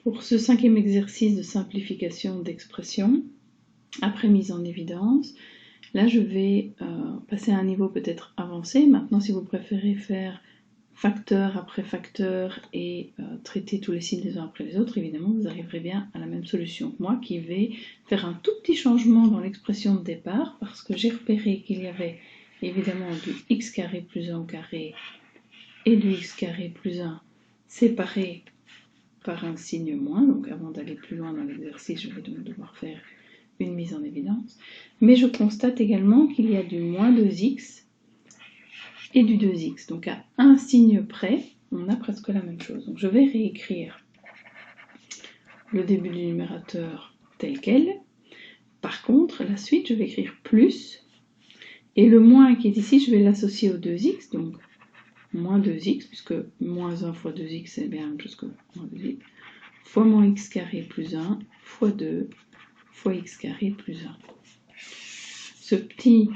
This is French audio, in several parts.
Pour ce 5e exercice de simplification d'expression, après mise en évidence, là je vais passer à un niveau peut-être avancé. Maintenant, si vous préférez faire facteur après facteur et traiter tous les signes les uns après les autres, évidemment vous arriverez bien à la même solution que moi, qui vais faire un tout petit changement dans l'expression de départ, parce que j'ai repéré qu'il y avait évidemment du x carré plus 1 au carré et du x carré plus 1 séparés par un signe moins. Donc avant d'aller plus loin dans l'exercice, je vais donc devoir faire une mise en évidence. Mais je constate également qu'il y a du moins 2x et du 2x. Donc à un signe près, on a presque la même chose. Donc je vais réécrire le début du numérateur tel quel. Par contre, la suite, je vais écrire plus. Et le moins qui est ici, je vais l'associer au 2x. Donc moins 2x, puisque moins 1 fois 2x, c'est bien la même chose que moins 2x, fois moins x carré plus 1, fois 2, fois x carré plus 1. Ce petit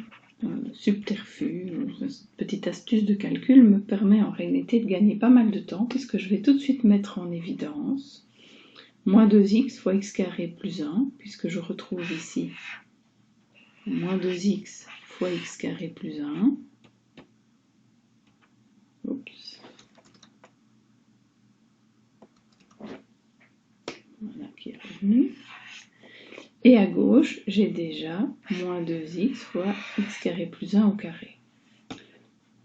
subterfuge, cette petite astuce de calcul me permet en réalité de gagner pas mal de temps, puisque je vais tout de suite mettre en évidence moins 2x fois x carré plus 1, puisque je retrouve ici moins 2x fois x carré plus 1. Oups. Voilà qui est revenu. Et à gauche, j'ai déjà moins 2x fois x carré plus 1 au carré.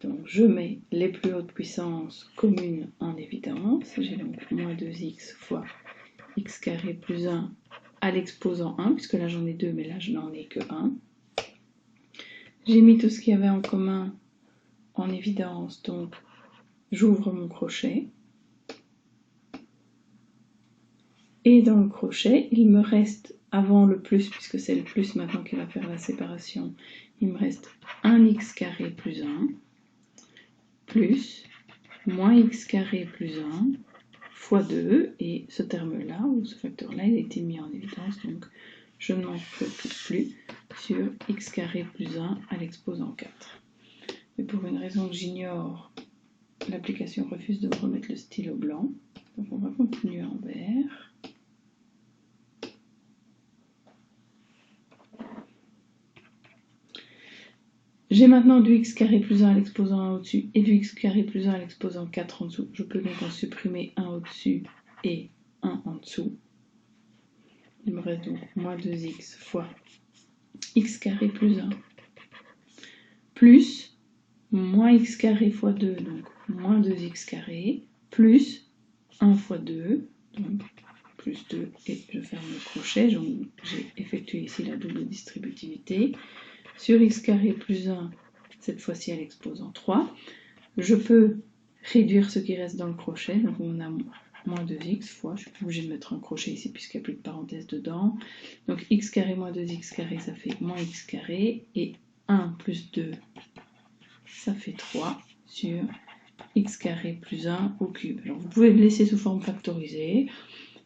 Donc je mets les plus hautes puissances communes en évidence. J'ai donc moins 2x fois x carré plus 1 à l'exposant 1, puisque là j'en ai 2, mais là je n'en ai que 1. J'ai mis tout ce qu'il y avait en commun en évidence, donc j'ouvre mon crochet. Et dans le crochet, il me reste, avant le plus, puisque c'est le plus maintenant qui va faire la séparation, il me reste un x carré plus 1, plus moins x carré plus 1, fois 2, et ce terme-là, ou ce facteur-là, il a été mis en évidence, donc je ne m'en préoccupe plus sur x carré plus 1 à l'exposant 4. Et pour une raison que j'ignore, l'application refuse de me remettre le stylo blanc, donc on va continuer en vert. J'ai maintenant du x carré plus 1 à l'exposant 1 au-dessus et du x carré plus 1 à l'exposant 4 en dessous. Je peux donc en supprimer 1 au-dessus et 1 en dessous. Il me reste donc moins 2x fois x carré plus 1 plus moins x carré fois 2, donc moins 2x carré, plus 1 fois 2, donc plus 2, et je ferme le crochet. J'ai effectué ici la double distributivité. Sur x carré plus 1, cette fois-ci à l'exposant 3, je peux réduire ce qui reste dans le crochet, donc on a moins 2x fois, je suis obligée de mettre un crochet ici puisqu'il n'y a plus de parenthèse dedans, donc x carré moins 2x carré, ça fait moins x carré, et 1 plus 2, ça fait 3 sur x carré plus 1 au cube. Alors vous pouvez le laisser sous forme factorisée,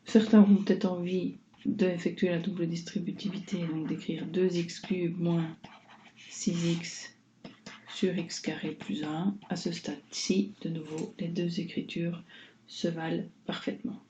certains ont peut-être envie d'effectuer la double distributivité, donc d'écrire 2x cube moins 6x sur x carré plus 1. À ce stade-ci, de nouveau, les deux écritures se valent parfaitement.